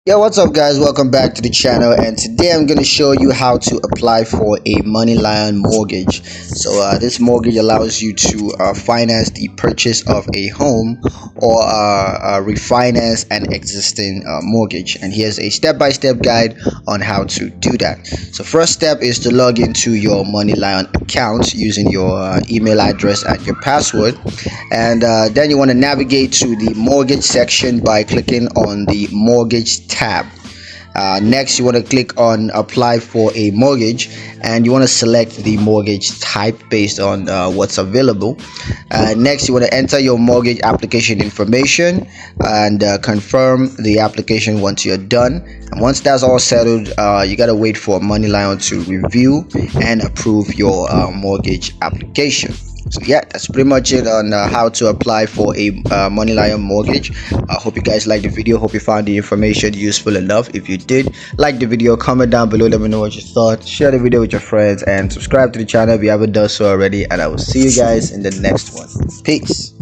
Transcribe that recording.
Yo, what's up, guys? Welcome back to the channel, and today I'm going to show you how to apply for a Moneylion mortgage. This mortgage allows you to finance the purchase of a home or refinance an existing mortgage. And here's a step-by-step guide on how to do that. So first step is to log into your Moneylion account using your email address and your password, and then you want to navigate to the mortgage section by clicking on the mortgage tab. Next, you want to click on apply for a mortgage, and you want to select the mortgage type based on what's available. Next, you want to enter your mortgage application information and confirm the application once you're done. And once that's all settled, you got to wait for Moneylion to review and approve your mortgage application. So yeah, that's pretty much it on how to apply for a Moneylion mortgage. I hope you guys liked the video. Hope you found the information useful enough. If you did, like the video, comment down below, let me know what you thought. Share the video with your friends and subscribe to the channel if you haven't done so already. And I will see you guys in the next one. Peace.